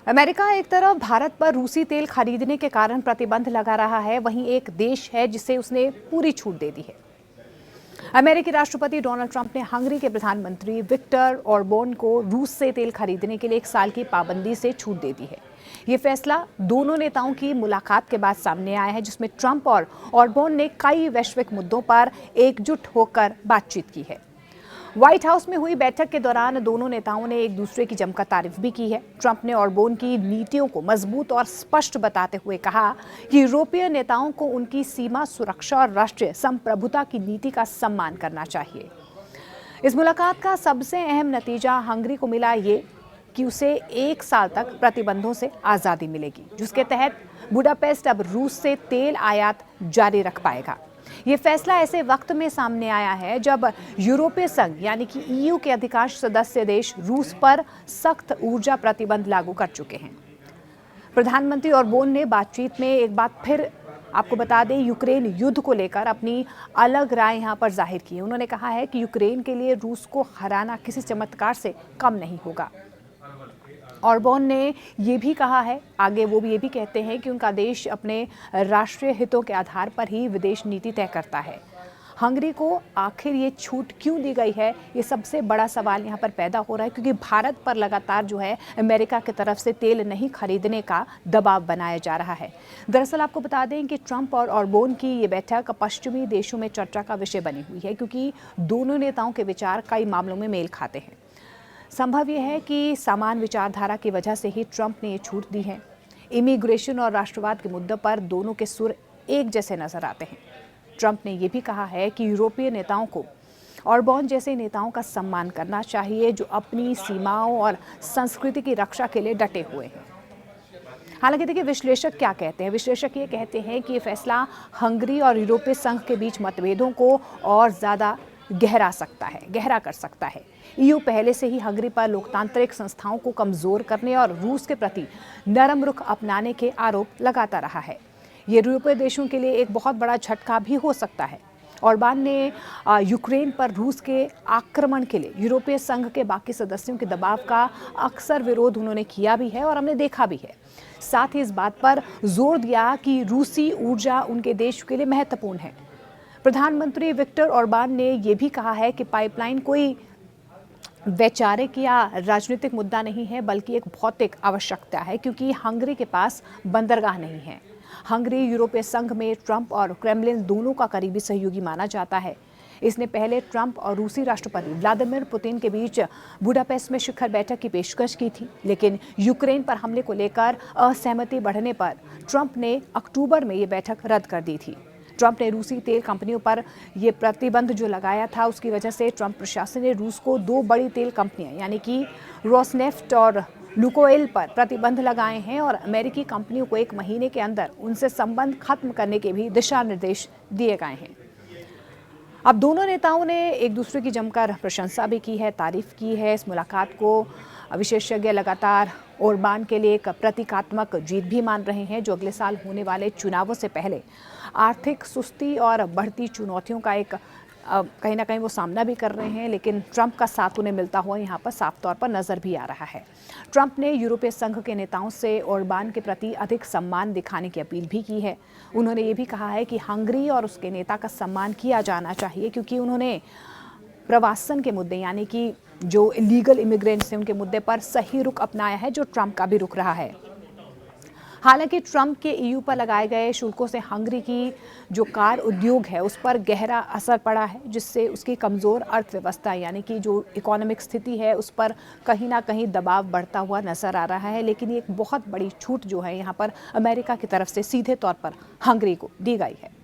America एक तरफ भारत पर रूसी तेल खरीदने के कारण प्रतिबंध लगा रहा है, वहीं एक देश है जिसे उसने पूरी छूट दे दी है। अमेरिकी राष्ट्रपति डोनाल्ड ट्रंप ने हंगरी के प्रधानमंत्री विक्टर ऑरबान को रूस से तेल खरीदने के लिए 1 साल की पाबंदी से छूट दे दी है। ये फैसला दोनों नेताओं की मुलाकात के बाद सामने आया है, जिसमें ट्रंप और ऑरबान ने कई वैश्विक मुद्दों पर एकजुट होकर बातचीत की है। व्हाइट हाउस में हुई बैठक के दौरान दोनों नेताओं ने एक दूसरे की जमकर तारीफ भी की है। ट्रंप ने ऑरबान की नीतियों को मजबूत और स्पष्ट बताते हुए कहा कि यूरोपीय नेताओं को उनकी सीमा सुरक्षा और राष्ट्रीय संप्रभुता की नीति का सम्मान करना चाहिए। इस मुलाकात का सबसे अहम नतीजा हंगरी को मिला ये कि उसे 1 साल तक प्रतिबंधों से आज़ादी मिलेगी, जिसके तहत बुडापेस्ट अब रूस से तेल आयात जारी रख पाएगा। ये फैसला ऐसे वक्त में सामने आया है जब यूरोपीय संघ यानी कि ईयू के अधिकांश सदस्य देश रूस पर सख्त ऊर्जा प्रतिबंध लागू कर चुके हैं। प्रधानमंत्री ऑरबान ने बातचीत में एक बात फिर आपको बता दें, यूक्रेन युद्ध को लेकर अपनी अलग राय यहां पर जाहिर की। उन्होंने कहा है कि यूक्रेन के लिए रूस को हराना किसी चमत्कार से कम नहीं होगा। ऑरबान ने ये भी कहा है, आगे वो ये भी कहते हैं कि उनका देश अपने राष्ट्रीय हितों के आधार पर ही विदेश नीति तय करता है। हंगरी को आखिर ये छूट क्यों दी गई है, ये सबसे बड़ा सवाल यहाँ पर पैदा हो रहा है, क्योंकि भारत पर लगातार जो है अमेरिका की तरफ से तेल नहीं खरीदने का दबाव बनाया जा रहा है। दरअसल आपको बता दें कि ट्रंप और ऑरबान की ये बैठक पश्चिमी देशों में चर्चा का विषय बनी हुई है, क्योंकि दोनों नेताओं के विचार कई मामलों में मेल खाते हैं। संभव यह है कि समान विचारधारा की वजह से ही ट्रंप ने ये छूट दी है। इमिग्रेशन और राष्ट्रवाद के मुद्दे पर दोनों के सुर एक जैसे नजर आते हैं। ट्रंप ने यह भी कहा है कि यूरोपीय नेताओं को ऑरबान जैसे नेताओं का सम्मान करना चाहिए, जो अपनी सीमाओं और संस्कृति की रक्षा के लिए डटे हुए हैं। हालांकि देखिए, विश्लेषक क्या कहते हैं। विश्लेषक ये कहते हैं कि ये फैसला हंगरी और यूरोपीय संघ के बीच मतभेदों को और ज़्यादा गहरा कर सकता है। ईयू पहले से ही हंगरी पर लोकतांत्रिक संस्थाओं को कमजोर करने और रूस के प्रति नरम रुख अपनाने के आरोप लगाता रहा है। ये यूरोपीय देशों के लिए एक बहुत बड़ा झटका भी हो सकता है। ऑरबान ने यूक्रेन पर रूस के आक्रमण के लिए यूरोपीय संघ के बाकी सदस्यों के दबाव का अक्सर विरोध उन्होंने किया भी है और हमने देखा भी है। साथ ही इस बात पर जोर दिया कि रूसी ऊर्जा उनके देश के लिए महत्वपूर्ण है। प्रधानमंत्री विक्टर ऑरबान ने यह भी कहा है कि पाइपलाइन कोई वैचारिक या राजनीतिक मुद्दा नहीं है, बल्कि एक भौतिक आवश्यकता है, क्योंकि हंगरी के पास बंदरगाह नहीं है। हंगरी यूरोपीय संघ में ट्रंप और क्रेमलिन दोनों का करीबी सहयोगी माना जाता है। इसने पहले ट्रंप और रूसी राष्ट्रपति व्लादिमीर पुतिन के बीच बुडापेस्ट में शिखर बैठक की पेशकश की थी, लेकिन यूक्रेन पर हमले को लेकर असहमति बढ़ने पर ट्रंप ने अक्टूबर में ये बैठक रद्द कर दी थी। ट्रंप ने रूसी तेल कंपनियों पर यह प्रतिबंध जो लगाया था, उसकी वजह से ट्रंप प्रशासन ने रूस को 2 बड़ी तेल कंपनियां यानी कि रोसनेफ्ट और लुकोइल पर प्रतिबंध लगाए हैं और अमेरिकी कंपनियों को 1 महीने के अंदर उनसे संबंध खत्म करने के भी दिशा निर्देश दिए गए हैं। अब दोनों नेताओं ने एक दूसरे की जमकर प्रशंसा भी की है, तारीफ की है। इस मुलाकात को विशेषज्ञ लगातार ऑरबान के लिए एक प्रतीकात्मक जीत भी मान रहे हैं, जो अगले साल होने वाले चुनावों से पहले आर्थिक सुस्ती और बढ़ती चुनौतियों का एक कहीं ना कहीं वो सामना भी कर रहे हैं, लेकिन ट्रंप का साथ उन्हें मिलता हुआ यहाँ पर साफ तौर पर नजर भी आ रहा है। ट्रंप ने यूरोपीय संघ के नेताओं से ऑरबान के प्रति अधिक सम्मान दिखाने की अपील भी की है। उन्होंने ये भी कहा है कि हंगरी और उसके नेता का सम्मान किया जाना चाहिए, क्योंकि उन्होंने प्रवासन के मुद्दे यानी कि जो इलीगल इमिग्रेंट्स हैं उनके मुद्दे पर सही रुख अपनाया है, जो ट्रंप का भी रुख रहा है। हालांकि ट्रंप के ईयू पर लगाए गए शुल्कों से हंगरी की जो कार उद्योग है उस पर गहरा असर पड़ा है, जिससे उसकी कमज़ोर अर्थव्यवस्था यानी कि जो इकोनॉमिक स्थिति है उस पर कहीं ना कहीं दबाव बढ़ता हुआ नजर आ रहा है। लेकिन ये एक बहुत बड़ी छूट जो है यहाँ पर अमेरिका की तरफ से सीधे तौर पर हंगरी को दी गई है।